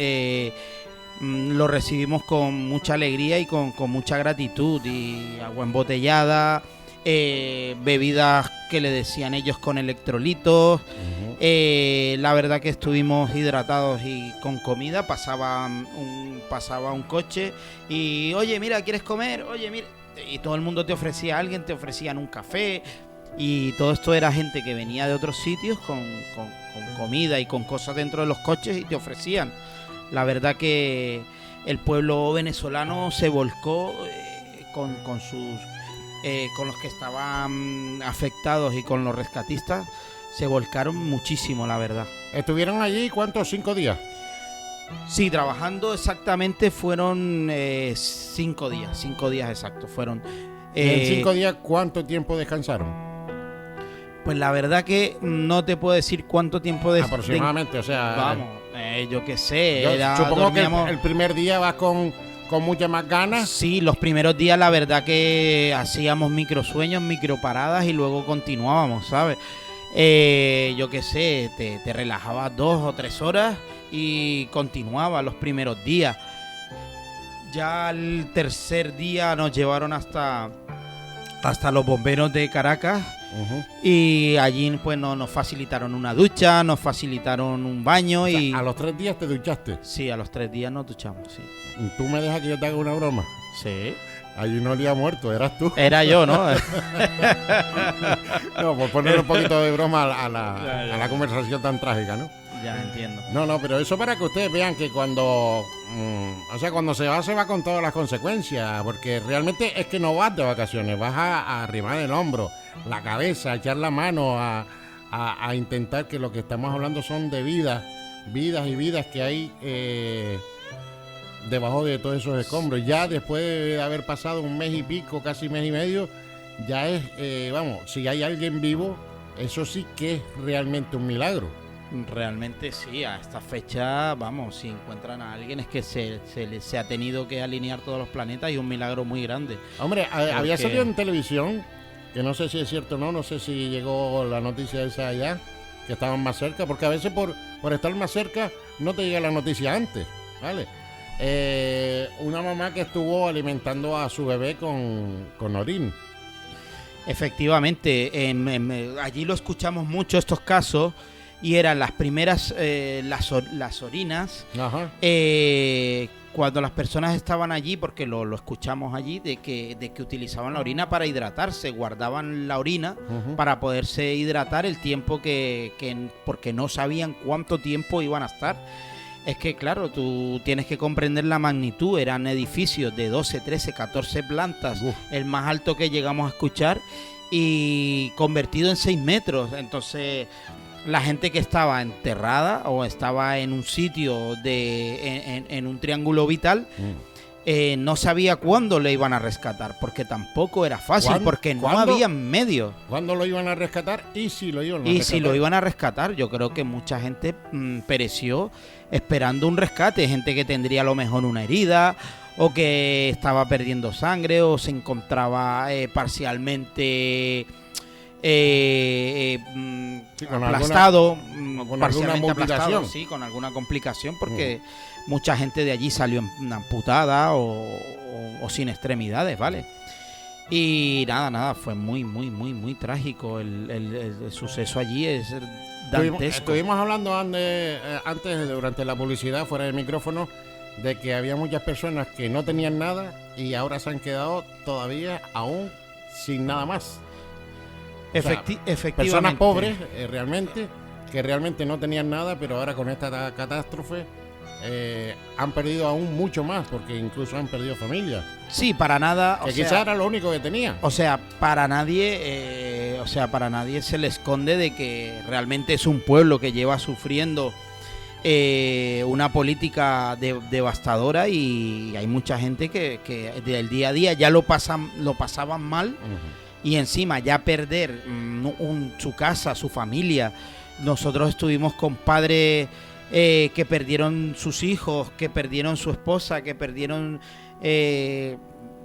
lo recibimos con mucha alegría y con mucha gratitud. Y agua embotellada, bebidas que le decían ellos con electrolitos. La verdad que estuvimos hidratados y con comida. Pasaba un coche y, oye, mira, ¿quieres comer? Oye, mira. Y todo el mundo te ofrecían un café. Y todo esto era gente que venía de otros sitios con comida y con cosas dentro de los coches y te ofrecían. La verdad que el pueblo venezolano se volcó con los que estaban afectados y con los rescatistas. Se volcaron muchísimo, la verdad. ¿Estuvieron allí cuántos? ¿5 días? Sí, trabajando exactamente fueron 5 días. 5 días exactos fueron. ¿En 5 días cuánto tiempo descansaron? Pues la verdad que no te puedo decir cuánto tiempo aproximadamente, o sea... Vamos, yo qué sé. Supongo que el primer día vas con muchas más ganas. Sí, los primeros días la verdad que hacíamos microsueños, microparadas y luego continuábamos, ¿sabes? Yo qué sé, te relajabas 2 o 3 horas y continuaba los primeros días. Ya el tercer día nos llevaron hasta los bomberos de Caracas. Y allí pues nos facilitaron una ducha, nos facilitaron un baño. O sea, y ¿a los 3 días te duchaste? Sí, a los 3 días nos duchamos, sí. ¿Tú me dejas que yo te haga una broma? Sí. Allí no olía muerto, eras tú. Era yo, ¿no? No, por poner un poquito de broma a la conversación tan trágica, ¿no? Ya entiendo. No, pero eso para que ustedes vean que cuando se va con todas las consecuencias, porque realmente es que no vas de vacaciones, vas a arrimar el hombro, la cabeza, a echar la mano, a intentar, que lo que estamos hablando son de vidas y vidas que hay debajo de todos esos escombros. Ya después de haber pasado un mes y pico, casi mes y medio, ya es, si hay alguien vivo, eso sí que es realmente un milagro. Realmente sí, a esta fecha, si encuentran a alguien es que se ha tenido que alinear todos los planetas y un milagro muy grande. Hombre, había salido en televisión, que no sé si es cierto o no sé si llegó la noticia esa allá, que estaban más cerca, porque a veces por estar más cerca no te llega la noticia antes, ¿vale? Una mamá que estuvo alimentando a su bebé con orín. Efectivamente, allí lo escuchamos mucho estos casos. y eran las primeras, las orinas, Ajá. cuando las personas estaban allí, porque lo escuchamos allí, de que utilizaban la orina para hidratarse, guardaban la orina para poderse hidratar el tiempo porque no sabían cuánto tiempo iban a estar. Es que claro, tú tienes que comprender la magnitud, eran edificios de 12, 13, 14 plantas, el más alto que llegamos a escuchar, y convertido en 6 metros, entonces la gente que estaba enterrada o estaba en un sitio en un triángulo vital, no sabía cuándo le iban a rescatar, porque tampoco era fácil, porque no había medios. ¿Cuándo lo iban a rescatar? Y si lo iban a Y rescatar. si lo iban a rescatar, yo creo que mucha gente pereció esperando un rescate, gente que tendría a lo mejor una herida, o que estaba perdiendo sangre, o se encontraba parcialmente con aplastado, con parcialmente alguna aplastado, mutilación. sí, con alguna complicación, porque mucha gente de allí salió amputada o sin extremidades, ¿vale? Y nada, fue muy trágico el suceso allí, es dantesco. Estuvimos hablando antes, durante la publicidad, fuera del micrófono, de que había muchas personas que no tenían nada y ahora se han quedado todavía aún sin nada más. Efectivamente. Personas pobres, realmente, que realmente no tenían nada, pero ahora con esta catástrofe han perdido aún mucho más, porque incluso han perdido familia. Sí, para nada. Que quizás era lo único que tenía. O sea, para nadie se le esconde de que realmente es un pueblo que lleva sufriendo una política devastadora, y hay mucha gente que del día a día ya lo pasaban mal. Y encima ya perder su casa, su familia. Nosotros estuvimos con padres que perdieron sus hijos, que perdieron su esposa, que perdieron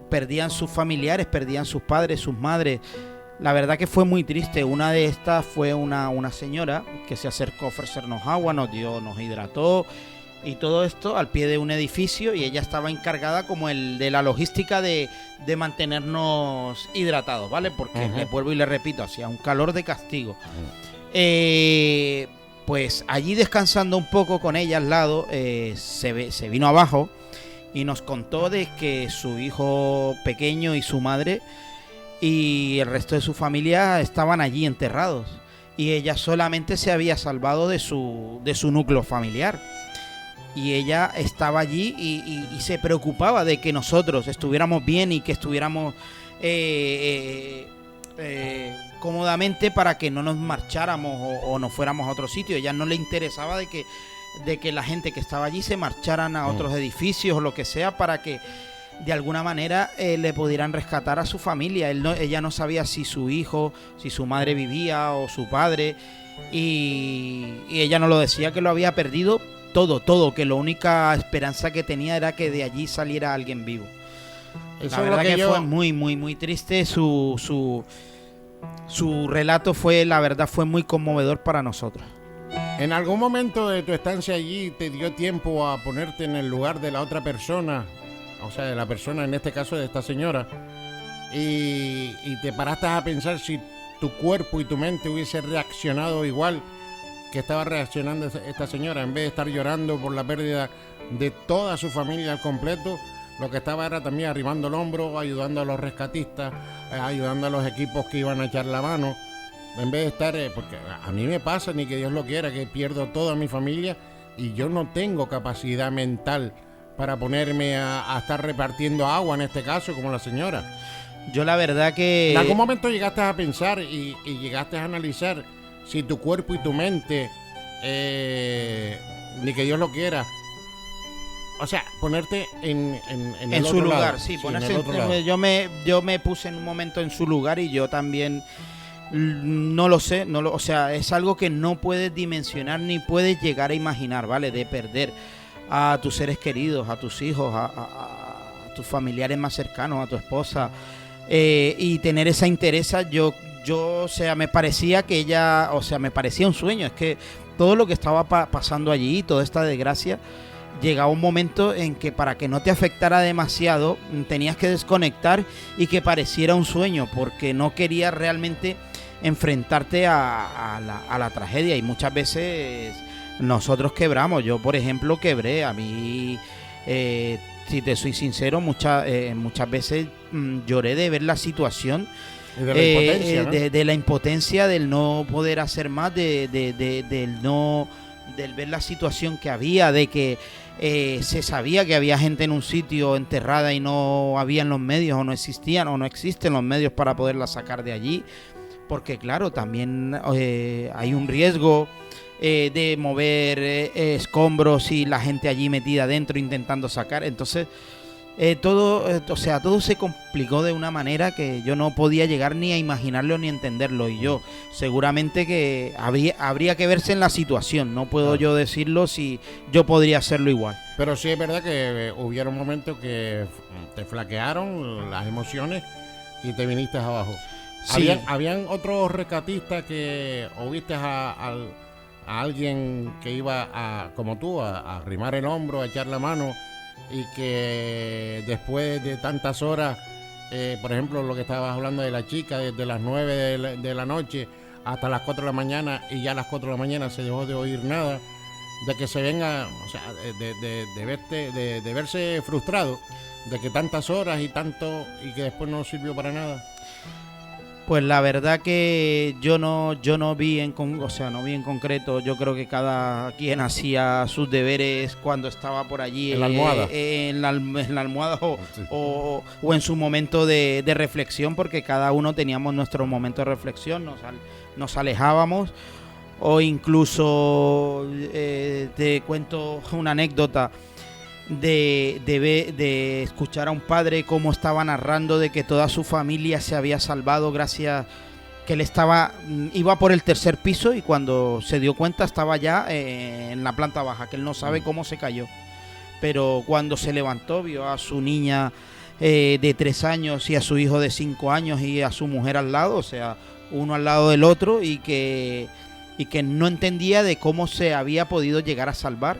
perdían sus familiares, perdían sus padres, sus madres. La verdad que fue muy triste. Una de estas fue una señora que se acercó a ofrecernos agua, nos hidrató y todo esto al pie de un edificio, y ella estaba encargada como de la logística de mantenernos hidratados, ¿vale? Porque les vuelvo y les repito, hacía un calor de castigo. Pues allí descansando un poco con ella al lado, se vino abajo y nos contó de que su hijo pequeño y su madre y el resto de su familia estaban allí enterrados, y ella solamente se había salvado de su núcleo familiar. Y ella estaba allí y se preocupaba de que nosotros estuviéramos bien y que estuviéramos cómodamente, para que no nos marcháramos o nos fuéramos a otro sitio. A ella no le interesaba de que la gente que estaba allí se marcharan a otros edificios o lo que sea, para que de alguna manera le pudieran rescatar a su familia. Ella no sabía si su hijo, si su madre vivía o su padre, y ella nos lo decía, que lo había perdido todo, que la única esperanza que tenía era que de allí saliera alguien vivo. Eso La verdad que fue muy triste. Su relato fue muy conmovedor para nosotros. ¿En algún momento de tu estancia allí te dio tiempo a ponerte en el lugar de la otra persona? O sea, de la persona, en este caso de esta señora, y te paraste a pensar si tu cuerpo y tu mente hubiese reaccionado igual que estaba reaccionando esta señora, en vez de estar llorando por la pérdida de toda su familia al completo? Lo que estaba era también arrimando el hombro, ayudando a los rescatistas, ayudando a los equipos que iban a echar la mano, en vez de estar, porque a mí me pasa, ni que Dios lo quiera, que pierdo toda mi familia y yo no tengo capacidad mental para ponerme a estar repartiendo agua, en este caso, como la señora. Yo la verdad que... ¿En algún momento llegaste a pensar y llegaste a analizar si tu cuerpo y tu mente, ni que Dios lo quiera, o sea, ponerte en el su otro lugar, lado? sí, en ponerse el otro lado. yo me puse en un momento en su lugar, y yo también no lo sé, o sea, es algo que no puedes dimensionar ni puedes llegar a imaginar, ¿vale? De perder a tus seres queridos, a tus hijos, a tus familiares más cercanos, a tu esposa, y tener esa interesa. Yo, o sea, me parecía que ella, o sea, me parecía un sueño. Es que todo lo que estaba pasando allí, toda esta desgracia, llegaba un momento en que para que no te afectara demasiado tenías que desconectar y que pareciera un sueño, porque no quería realmente enfrentarte a la tragedia, y muchas veces nosotros quebramos. Yo, por ejemplo, quebré. A mí, si te soy sincero, muchas veces lloré de ver la situación. Y de la impotencia, ¿no? De la impotencia, del no poder hacer más, del ver la situación que había, de que se sabía que había gente en un sitio enterrada y no habían los medios, o no existían, o no existen los medios para poderla sacar de allí, porque claro, también hay un riesgo de mover escombros y la gente allí metida dentro intentando sacar. Entonces todo se complicó de una manera que yo no podía llegar ni a imaginarlo ni a entenderlo. Y yo, seguramente que habría que verse en la situación. No puedo yo decirlo si yo podría hacerlo igual. Pero sí es verdad que hubieron momentos que te flaquearon las emociones y te viniste abajo. Sí. ¿Habían otros rescatistas que o viste a alguien que iba como tú, a arrimar el hombro, a echar la mano, y que después de tantas horas, por ejemplo, lo que estabas hablando de la chica, desde las 9 de la noche hasta las 4 de la mañana, y ya a las 4 de la mañana se dejó de oír nada, de que se venga, o sea, de verse frustrado, de que tantas horas y que después no sirvió para nada? Pues la verdad que yo no vi no vi en concreto. Yo creo que cada quien hacía sus deberes cuando estaba por allí en la almohada, en la almohada o en su momento de reflexión, porque cada uno teníamos nuestro momento de reflexión, nos alejábamos, o incluso te cuento una anécdota de escuchar a un padre cómo estaba narrando de que toda su familia se había salvado gracias que él iba por el tercer piso, y cuando se dio cuenta estaba ya en la planta baja, que él no sabe cómo se cayó, pero cuando se levantó vio a su niña de 3 años y a su hijo de 5 años y a su mujer al lado, o sea, uno al lado del otro, y que no entendía de cómo se había podido llegar a salvar.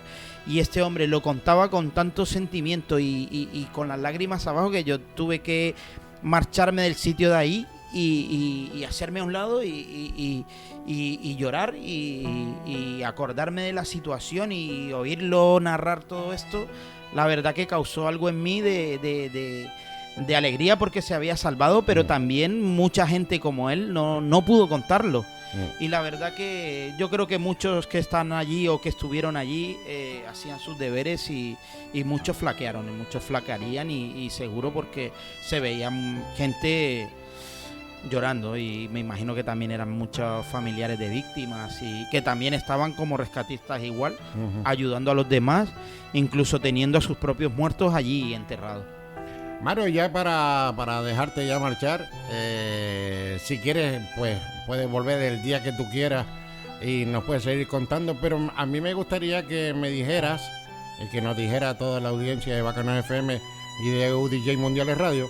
Y este hombre lo contaba con tanto sentimiento y con las lágrimas abajo, que yo tuve que marcharme del sitio de ahí y hacerme a un lado y llorar y acordarme de la situación y oírlo narrar todo esto. La verdad que causó algo en mí de alegría porque se había salvado, pero también mucha gente como él no pudo contarlo. Y la verdad que yo creo que muchos que están allí o que estuvieron allí hacían sus deberes y muchos flaquearon y muchos flaquearían y seguro, porque se veían gente llorando, y me imagino que también eran muchos familiares de víctimas y que también estaban como rescatistas igual, ayudando a los demás, incluso teniendo a sus propios muertos allí enterrados. Mario, ya para dejarte ya marchar, si quieres, pues puedes volver el día que tú quieras y nos puedes seguir contando, pero a mí me gustaría que me dijeras, y que nos dijera a toda la audiencia de Bacanos FM y de UDJ Mundiales Radio,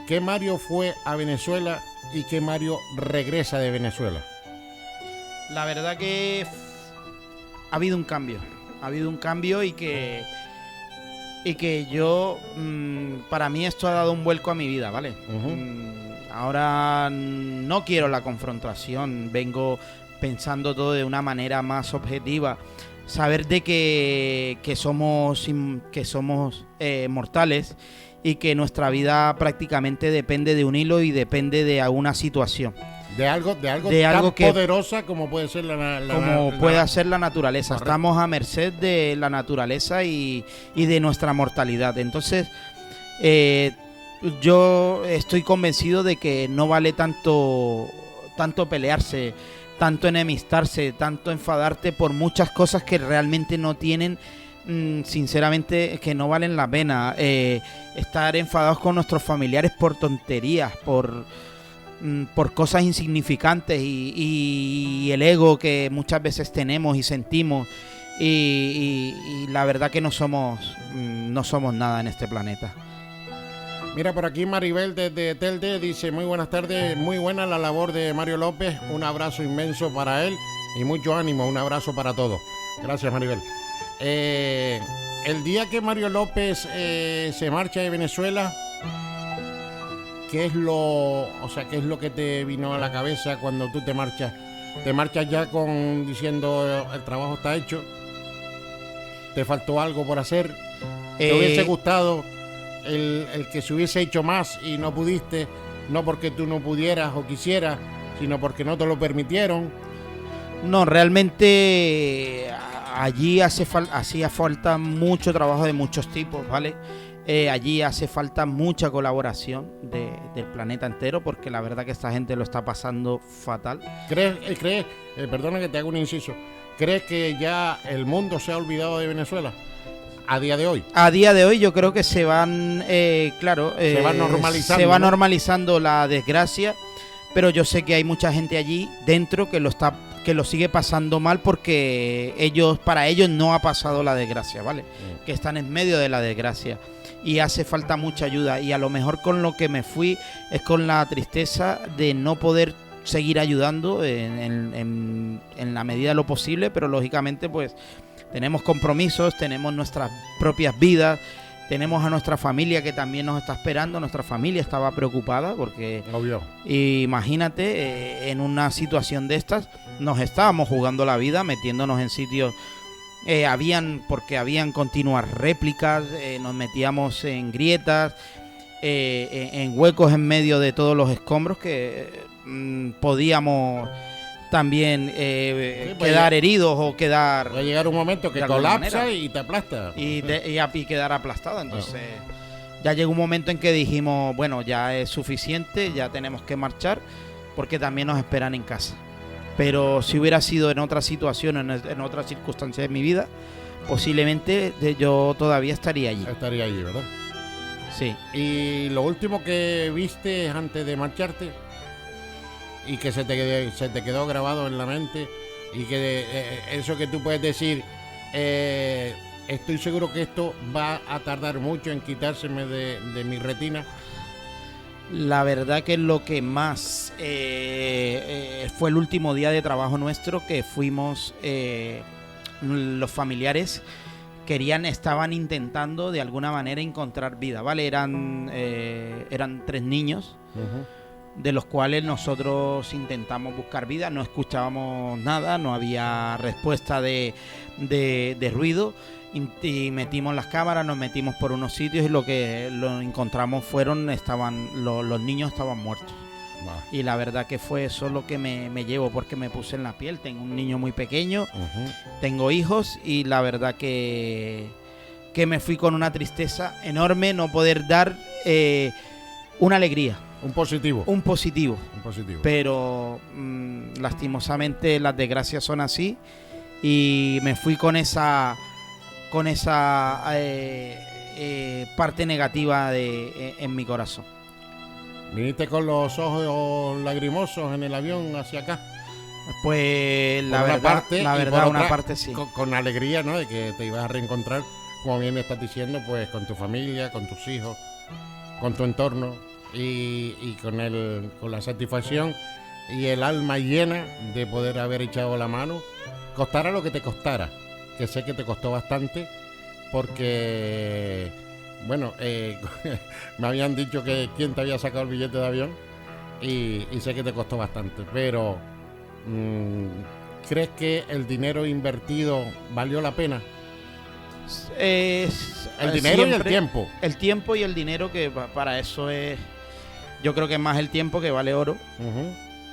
¿qué Mario fue a Venezuela y qué Mario regresa de Venezuela? La verdad que ha habido un cambio y que yo, para mí esto ha dado un vuelco a mi vida, ¿vale? Ahora no quiero la confrontación, vengo pensando todo de una manera más objetiva, saber de que somos mortales y que nuestra vida prácticamente depende de un hilo y depende de una situación. De algo tan poderosa como puede ser pueda ser la naturaleza. Correcto. Estamos a merced de la naturaleza y de nuestra mortalidad. Entonces, yo estoy convencido de que no vale tanto pelearse, tanto enemistarse, tanto enfadarte por muchas cosas que realmente no tienen, sinceramente, que no valen la pena. Estar enfadados con nuestros familiares por tonterías, por cosas insignificantes y el ego que muchas veces tenemos y sentimos, y la verdad que no somos nada en este planeta. Mira, por aquí Maribel desde Telde dice: muy buenas tardes, muy buena la labor de Mario López, un abrazo inmenso para él y mucho ánimo, un abrazo para todos. Gracias, Maribel. El día que Mario López se marcha de Venezuela, ¿qué es lo que te vino a la cabeza cuando tú te marchas? ¿Te marchas ya diciendo el trabajo está hecho? ¿Te faltó algo por hacer? ¿Te hubiese gustado el que se hubiese hecho más y no pudiste? No porque tú no pudieras o quisieras, sino porque no te lo permitieron. No, realmente allí hacía falta mucho trabajo de muchos tipos, ¿vale? Allí hace falta mucha colaboración del planeta entero, porque la verdad que esta gente lo está pasando fatal. Perdona que te haga un inciso, ¿crees que ya el mundo se ha olvidado de Venezuela a día de hoy? A día de hoy yo creo que se van, se va normalizando, se va ¿no? normalizando la desgracia, pero yo sé que hay mucha gente allí dentro que lo sigue pasando mal, porque para ellos no ha pasado la desgracia, ¿vale? Que están en medio de la desgracia y hace falta mucha ayuda, y a lo mejor con lo que me fui es con la tristeza de no poder seguir ayudando en la medida de lo posible, pero lógicamente pues tenemos compromisos, tenemos nuestras propias vidas, tenemos a nuestra familia que también nos está esperando. Nuestra familia estaba preocupada porque, obvio, imagínate, en una situación de estas nos estábamos jugando la vida, metiéndonos en sitios, porque habían continuas réplicas, nos metíamos en grietas, en huecos en medio de todos los escombros que podíamos también quedar heridos o quedar... Va a llegar un momento que colapsa y te aplasta. Y quedar aplastado. Entonces ya llegó un momento en que dijimos, bueno, ya es suficiente, ya tenemos que marchar, porque también nos esperan en casa. Pero si hubiera sido en otra situación, en otras circunstancias de mi vida, posiblemente yo todavía estaría allí. Estaría allí, ¿verdad? Sí. ¿Y lo último que viste antes de marcharte y que se te quedó grabado en la mente, y que eso que tú puedes decir, estoy seguro que esto va a tardar mucho en quitárseme de mi retina? La verdad que lo que más fue el último día de trabajo nuestro, que fuimos, los familiares estaban intentando de alguna manera encontrar vida, ¿vale? Eran 3 niños, de los cuales nosotros intentamos buscar vida, no escuchábamos nada, no había respuesta de ruido, y metimos las cámaras, nos metimos por unos sitios, y lo que encontramos los niños estaban muertos. Wow. Y la verdad que fue eso lo que me llevo, porque me puse en la piel. Tengo un niño muy pequeño, tengo hijos, y la verdad que me fui con una tristeza enorme, no poder dar una alegría. Un positivo. Pero lastimosamente las desgracias son así, y me fui con esa parte negativa en mi corazón. ¿Viniste con los ojos lagrimosos en el avión hacia acá? Pues la verdad, una parte sí. Con alegría, ¿no? De que te ibas a reencontrar, como bien me estás diciendo, pues con tu familia, con tus hijos, con tu entorno, y con la satisfacción y el alma llena de poder haber echado la mano, costara lo que te costara, que sé que te costó bastante, porque, bueno, me habían dicho que quién te había sacado el billete de avión, y sé que te costó bastante, pero ¿crees que el dinero invertido valió la pena? El dinero y el tiempo. El tiempo y el dinero, que para eso es... Yo creo que es más el tiempo, que vale oro,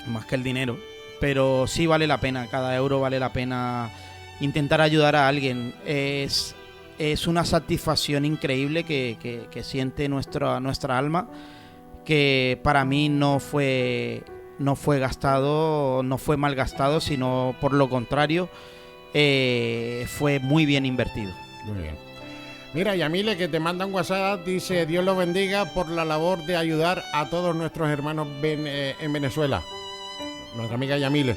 más que el dinero. Pero sí vale la pena, cada euro vale la pena. Intentar ayudar a alguien es una satisfacción increíble que siente nuestra alma, que para mí no fue gastado, no fue mal gastado, sino por lo contrario, fue muy bien invertido. Muy bien. Mira, Yamile, que te manda un WhatsApp, dice: Dios los bendiga por la labor de ayudar a todos nuestros hermanos en Venezuela. Nuestra amiga Yamile.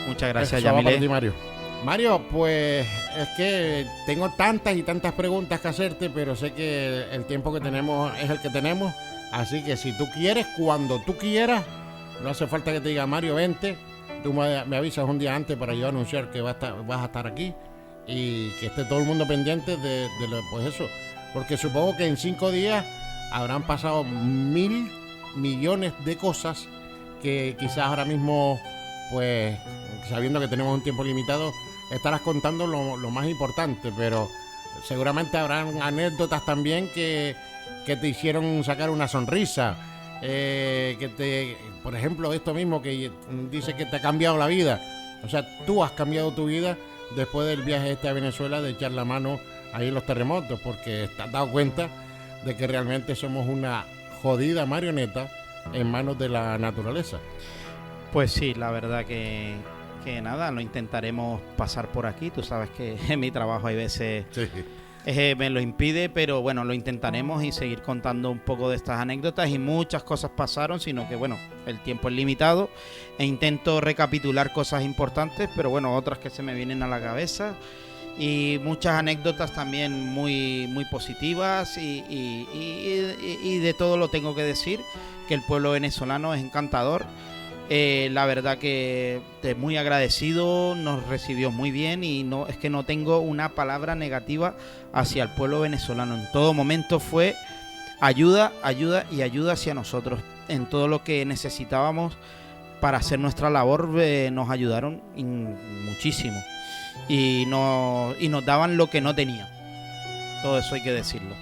Muchas gracias, Eso va Yamile. para ti, Mario. Mario, pues es que tengo tantas y tantas preguntas que hacerte, pero sé que el tiempo que tenemos es el que tenemos. Así que si tú quieres, cuando tú quieras, no hace falta que te diga: Mario, vente. Tú me avisas un día antes para yo anunciar que vas a estar aquí, y que esté todo el mundo pendiente de pues eso. Porque supongo que en 5 días habrán pasado 1.000 millones de cosas que quizás ahora mismo, pues, sabiendo que tenemos un tiempo limitado, estarás contando lo más importante, pero seguramente habrán anécdotas también que te hicieron sacar una sonrisa, por ejemplo, esto mismo que dice que te ha cambiado la vida. O sea, tú has cambiado tu vida después del viaje este a Venezuela, de echar la mano ahí en los terremotos, porque te has dado cuenta de que realmente somos una jodida marioneta en manos de la naturaleza. Pues sí, la verdad que nada, lo intentaremos pasar por aquí. Tú sabes que en mi trabajo hay veces Sí. me lo impide, pero bueno, lo intentaremos y seguir contando un poco de estas anécdotas. Y muchas cosas pasaron, sino que bueno, el tiempo es limitado e intento recapitular cosas importantes, pero bueno, otras que se me vienen a la cabeza. Y muchas anécdotas también muy, muy positivas y de todo lo tengo que decir, que el pueblo venezolano es encantador. La verdad que muy agradecido, nos recibió muy bien y es que no tengo una palabra negativa hacia el pueblo venezolano. En todo momento fue ayuda y ayuda hacia nosotros. En todo lo que necesitábamos para hacer nuestra labor nos ayudaron muchísimo. Y nos daban lo que no tenían. Todo eso hay que decirlo.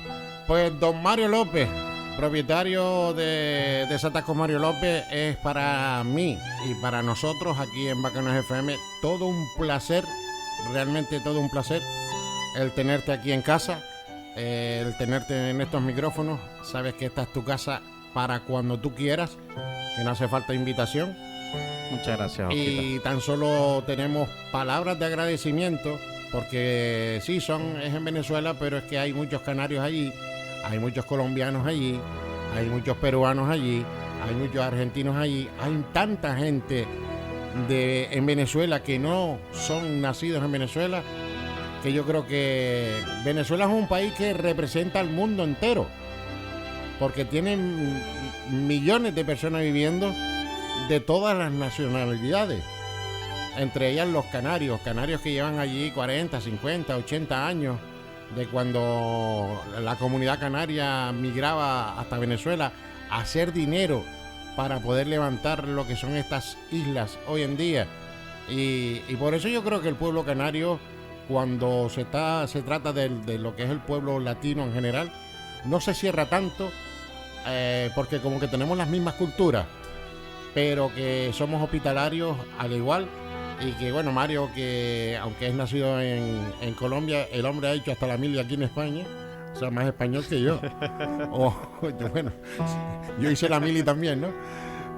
Pues don Mario López, propietario de Desatascos Mario López, es para mí y para nosotros aquí en Bacanos FM todo un placer, realmente todo un placer el tenerte aquí en casa, el tenerte en estos micrófonos. Sabes que esta es tu casa para cuando tú quieras, que no hace falta invitación. Muchas gracias, Osquita. Y tan solo tenemos palabras de agradecimiento, porque sí, es en Venezuela, pero es que hay muchos canarios allí, hay muchos colombianos allí, hay muchos peruanos allí, hay muchos argentinos allí, hay tanta gente en Venezuela que no son nacidos en Venezuela, que yo creo que Venezuela es un país que representa al mundo entero, porque tienen millones de personas viviendo de todas las nacionalidades, entre ellas los canarios que llevan allí 40, 50, 80 años, de cuando la comunidad canaria migraba hasta Venezuela a hacer dinero para poder levantar lo que son estas islas hoy en día. Y por eso yo creo que el pueblo canario, cuando se trata de lo que es el pueblo latino en general, no se cierra tanto, porque como que tenemos las mismas culturas, pero que somos hospitalarios al igual. Y que bueno, Mario, que aunque es nacido en Colombia, el hombre ha hecho hasta la mili aquí en España, o sea, más español que yo. Bueno, yo hice la mili también, ¿no?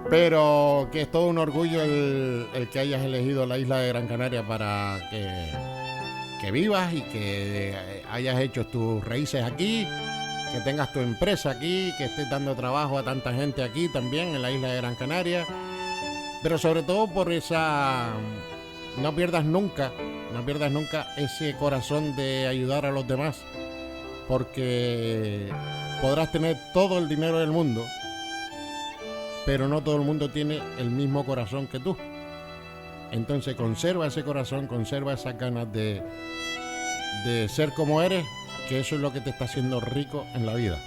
Pero que es todo un orgullo el que hayas elegido la isla de Gran Canaria para que vivas y que hayas hecho tus raíces aquí, que tengas tu empresa aquí, que estés dando trabajo a tanta gente aquí también en la isla de Gran Canaria. Pero sobre todo por esa... No pierdas nunca ese corazón de ayudar a los demás, porque podrás tener todo el dinero del mundo, pero no todo el mundo tiene el mismo corazón que tú. Entonces conserva ese corazón, conserva esas ganas de ser como eres, que eso es lo que te está haciendo rico en la vida.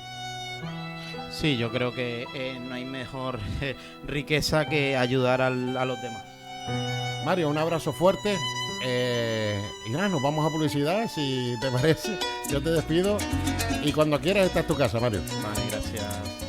Sí, yo creo que no hay mejor riqueza que ayudar a los demás. Mario, un abrazo fuerte. Y nada, nos vamos a publicidad, si te parece. Yo te despido. Y cuando quieras, esta es tu casa, Mario. Vale, gracias.